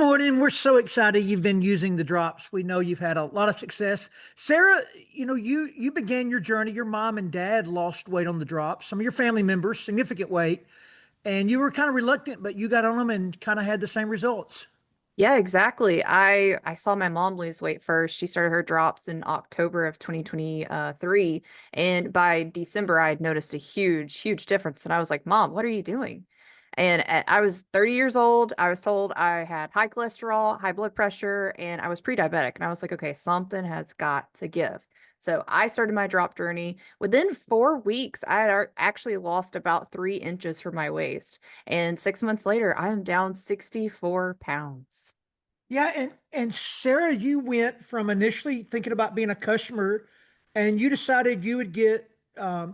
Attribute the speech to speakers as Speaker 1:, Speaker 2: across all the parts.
Speaker 1: morning. We're so excited you've been using the drops. We know you've had a lot of success. Sarah, you began your journey. Your mom and dad lost weight on the drops. Some of your family members, significant weight, and you were kind of reluctant, but you got on them and kind of had the same results.
Speaker 2: Yeah, exactly. I saw my mom lose weight first. She started her drops in October of 2023, and by December I had noticed a huge difference. And I was like, "Mom, what are you doing?" And I was 30 years old. I was told I had high cholesterol, high blood pressure, and I was pre-diabetic. And I was like, "Okay, something has got to give." So I started my drop journey. Within 4 weeks, I had actually lost about 3 inches from my waist. And 6 months later, I'm down 64 pounds.
Speaker 1: Yeah, and Sarah, you went from initially thinking about being a customer, and you decided you would get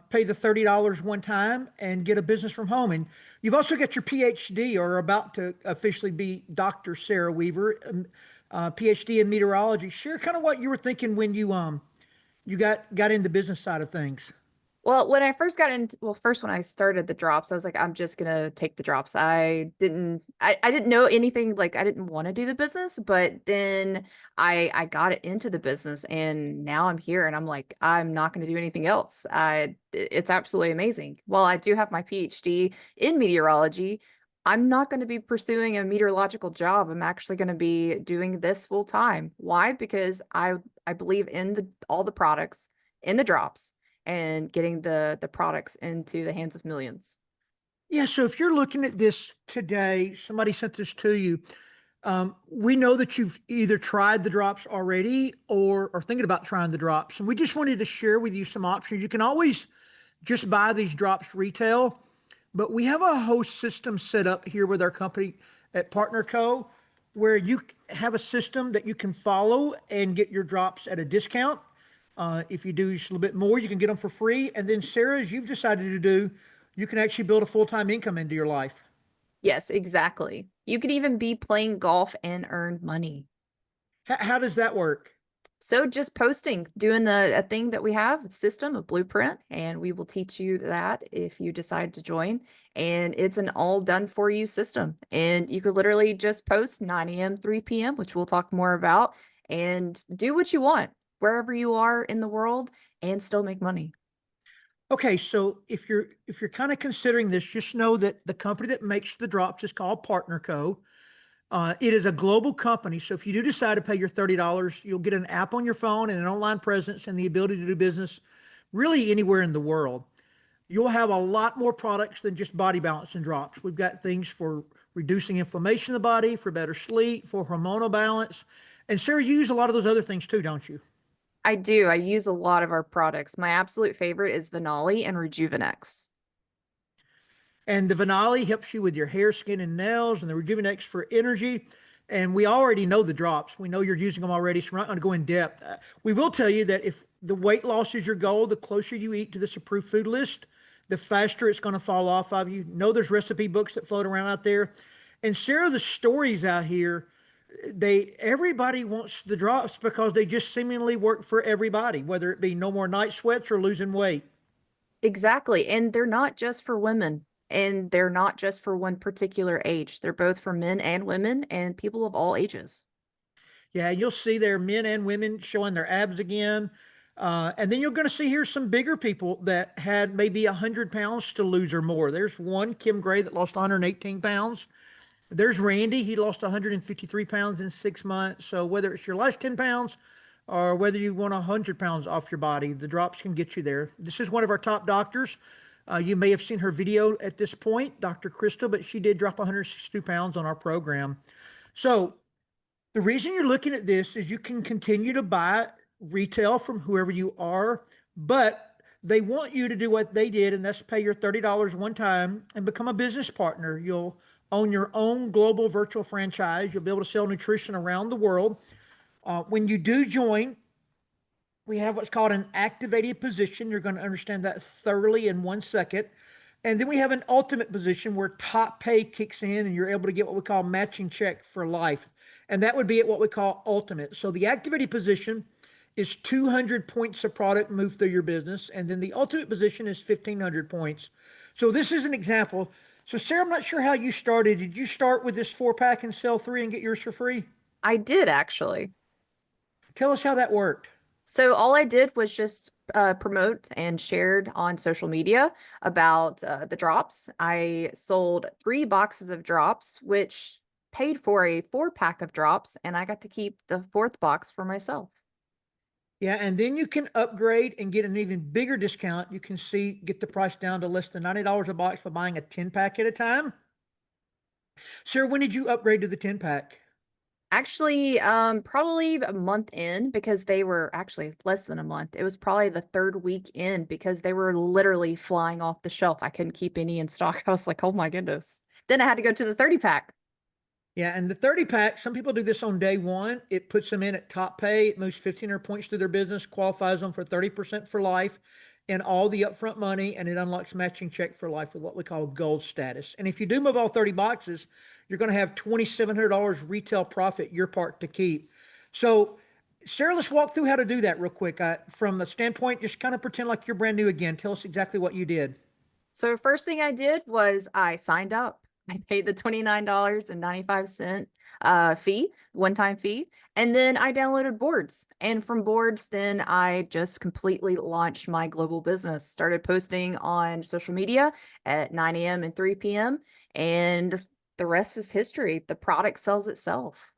Speaker 1: pay the $30 one time and get a business from home. And you've also got your PhD, or are about to officially be Dr. Sarah Weaver, PhD in meteorology. Share kind of what you were thinking when you got into business side of things.
Speaker 2: Well, when I first got into, well, first when I started the drops, I was like, I'm just gonna take the drops. I didn't know anything, like I didn't want to do the business, but then I got it into the business and now I'm here and I'm like, I'm not gonna do anything else. It's absolutely amazing. While I do have my PhD in meteorology, I'm not going to be pursuing a meteorological job. I'm actually going to be doing this full time. Why? Because I believe in the all the products in the drops and getting the products into the hands of millions.
Speaker 1: Yeah, so if you're looking at this today, somebody sent this to you. We know that you've either tried the drops already or are thinking about trying the drops. And we just wanted to share with you some options. You can always just buy these drops retail, but we have a whole system set up here with our company at Partner Co. where you have a system that you can follow and get your drops at a discount. If you do just a little bit more, you can get them for free. And then, Sarah, as you've decided to do, you can actually build a full-time income into your life.
Speaker 2: Yes, exactly. You could even be playing golf and earn money.
Speaker 1: How does that work?
Speaker 2: So just posting, doing the a thing that we have, a system, a blueprint, and we will teach you that if you decide to join. And it's an all done for you system. And you could literally just post 9 a.m., 3 p.m., which we'll talk more about, and do what you want wherever you are in the world and still make money.
Speaker 1: Okay, so if you're kind of considering this, just know that the company that makes the drops is called Partner Co. It is a global company, so if you do decide to pay your $30, you'll get an app on your phone and an online presence and the ability to do business really anywhere in the world. You'll have a lot more products than just body balance and drops. We've got things for reducing inflammation in the body, for better sleep, for hormonal balance. And Sarah, you use a lot of those other things too, don't you?
Speaker 2: I do. I use a lot of our products. My absolute favorite is Venali and Rejuvenex.
Speaker 1: And the Venali helps you with your hair, skin, and nails, and the Rejuvenex for energy. And we already know the drops. We know you're using them already, so we're not going to go in depth. We will tell you that if the weight loss is your goal, the closer you eat to this approved food list, the faster it's going to fall off of you. Know there's recipe books that float around out there. And Sarah, the stories out here, everybody wants the drops because they just seemingly work for everybody, whether it be no more night sweats or losing weight.
Speaker 2: Exactly. And they're not just for women and they're not just for one particular age. They're both for men and women and people of all ages.
Speaker 1: Yeah, you'll see there men and women showing their abs again. And then you're going to see here some bigger people that had maybe 100 pounds to lose or more. There's one, Kim Gray, that lost 118 pounds. There's Randy. He lost 153 pounds in 6 months. So whether it's your last 10 pounds or whether you want 100 pounds off your body, the drops can get you there. This is one of our top doctors. You may have seen her video at this point, Dr. Crystal, but she did drop 162 pounds on our program. So the reason you're looking at this is you can continue to buy retail from whoever you are, but they want you to do what they did, and that's pay your $30 one time and become a business partner. You'll own your own global virtual franchise. You'll be able to sell nutrition around the world. When you do join, we have what's called an activated position. You're going to understand that thoroughly in 1 second. And then we have an ultimate position where top pay kicks in and you're able to get what we call matching check for life. And that would be at what we call ultimate. So the activated position is 200 points of product moved through your business. And then the ultimate position is 1,500 points. So this is an example. So, Sarah, I'm not sure how you started. Did you start with this 4 pack and sell three and get yours for free?
Speaker 2: I did actually.
Speaker 1: Tell us how that worked.
Speaker 2: So all I did was just promote and shared on social media about the drops. I sold 3 boxes of drops, which paid for a 4 pack of drops, and I got to keep the fourth box for myself.
Speaker 1: Yeah, and then you can upgrade and get an even bigger discount. You can get the price down to less than $90 a box by buying a 10 pack at a time. Sarah, when did you upgrade to the 10 pack?
Speaker 2: Actually, probably a month in because they were actually less than a month. It was probably the third week in because they were literally flying off the shelf. I couldn't keep any in stock. I was like, oh my goodness. Then I had to go to the 30 pack.
Speaker 1: Yeah, and the 30 pack, some people do this on day one. It puts them in at top pay. It moves 1,500 points through their business, qualifies them for 30% for life and all the upfront money, and it unlocks matching check for life with what we call gold status. And if you do move all 30 boxes, you're going to have $2,700 retail profit, your part to keep. So, Sarah, let's walk through how to do that real quick. From the standpoint, just kind of pretend like you're brand new again. Tell us exactly what you did.
Speaker 2: So first thing I did was I signed up. I paid the $29.95 fee, one-time fee, and then I downloaded boards. And from boards, then I just completely launched my global business. Started posting on social media at 9 a.m. and 3 p.m. and the rest is history. The product sells itself.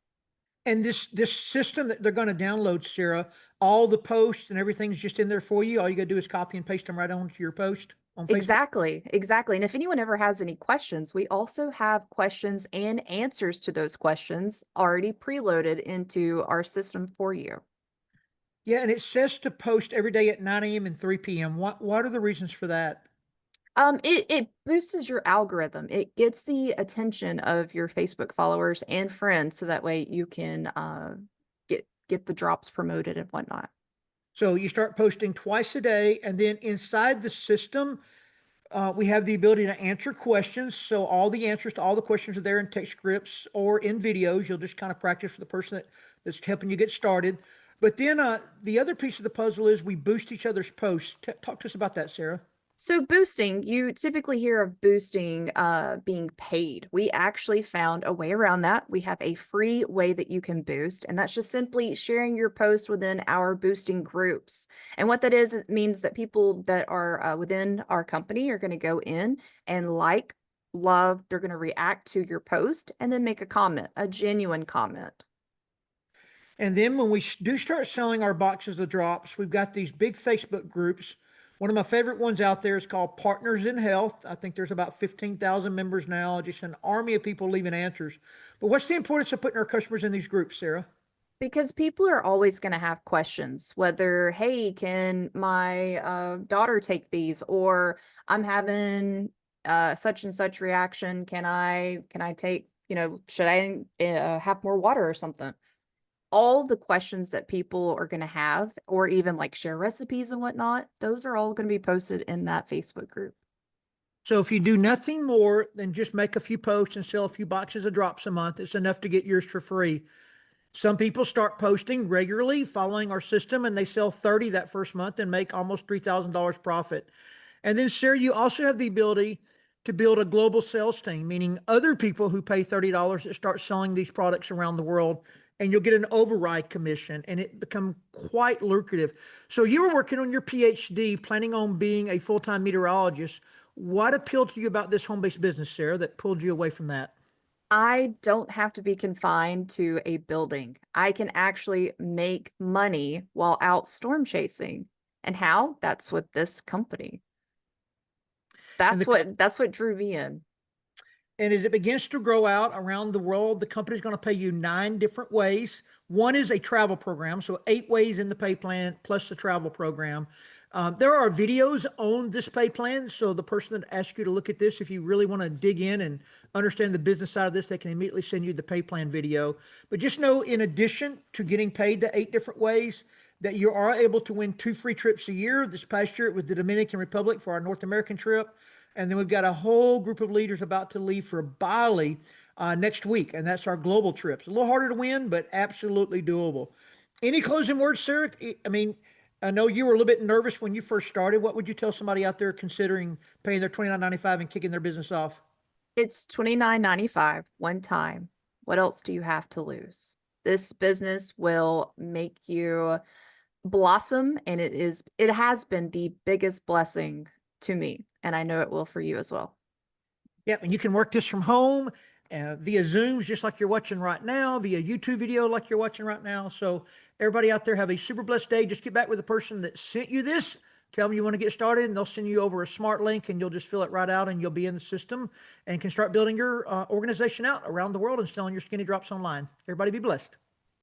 Speaker 1: And this system that they're going to download, Sarah, all the posts and everything's just in there for you. All you got to do is copy and paste them right onto your post on Facebook.
Speaker 2: Exactly, exactly. And if anyone ever has any questions, we also have questions and answers to those questions already preloaded into our system for you.
Speaker 1: Yeah, and it says to post every day at 9 a.m. and 3 p.m. What are the reasons for that?
Speaker 2: It boosts your algorithm. It gets the attention of your Facebook followers and friends, so that way you can get the drops promoted and whatnot.
Speaker 1: So you start posting twice a day, and then inside the system, we have the ability to answer questions. So all the answers to all the questions are there in text scripts or in videos. You'll just kind of practice for the person that's helping you get started. But then the other piece of the puzzle is we boost each other's posts. Talk to us about that, Sarah.
Speaker 2: So boosting, you typically hear of boosting being paid. We actually found a way around that. We have a free way that you can boost, and that's just simply sharing your post within our boosting groups. And what that is, it means that people that are within our company are going to go in and like, love, they're going to react to your post and then make a comment, a genuine comment.
Speaker 1: And then when we do start selling our boxes of drops, we've got these big Facebook groups. One of my favorite ones out there is called Partners in Health. I think there's about 15,000 members now, just an army of people leaving answers. But what's the importance of putting our customers in these groups, Sarah?
Speaker 2: Because people are always going to have questions, whether, hey, can my daughter take these? Or I'm having such and such reaction. Can I take, should I have more water or something? All the questions that people are going to have, or even like share recipes and whatnot, those are all going to be posted in that Facebook group.
Speaker 1: So if you do nothing more than just make a few posts and sell a few boxes of drops a month, it's enough to get yours for free. Some people start posting regularly following our system and they sell 30 that first month and make almost $3,000 profit. And then, Sarah, you also have the ability to build a global sales team, meaning other people who pay $30 that start selling these products around the world, and you'll get an override commission, and it become quite lucrative. So you were working on your PhD, planning on being a full-time meteorologist. What appealed to you about this home-based business, Sarah, that pulled you away from that?
Speaker 2: I don't have to be confined to a building. I can actually make money while out storm chasing. And how? That's with this company.
Speaker 1: And
Speaker 2: That's
Speaker 1: the
Speaker 2: what drew me in.
Speaker 1: And as it begins to grow out around the world, the company's going to pay you 9 different ways. One is a travel program, so 8 ways in the pay plan plus the travel program. There are videos on this pay plan, so the person that asks you to look at this, if you really want to dig in and understand the business side of this, they can immediately send you the pay plan video. But just know, in addition to getting paid the 8 different ways, that you are able to win 2 free trips a year. This past year, it was the Dominican Republic for our North American trip. And then we've got a whole group of leaders about to leave for Bali next week, and that's our global trips. A little harder to win, but absolutely doable. Any closing words, Sarah? I mean, I know you were a little bit nervous when you first started. What would you tell somebody out there considering paying their $29.95 and kicking their business off?
Speaker 2: It's $29.95 one time. What else do you have to lose? This business will make you blossom, and it has been the biggest blessing to me, and I know it will for you as well.
Speaker 1: Yep, and you can work this from home via Zooms, just like you're watching right now, via YouTube video, like you're watching right now. So, everybody out there, have a super blessed day. Just get back with the person that sent you this. Tell them you want to get started, and they'll send you over a smart link, and you'll just fill it right out, and you'll be in the system and can start building your organization out around the world and selling your skinny drops online. Everybody be blessed.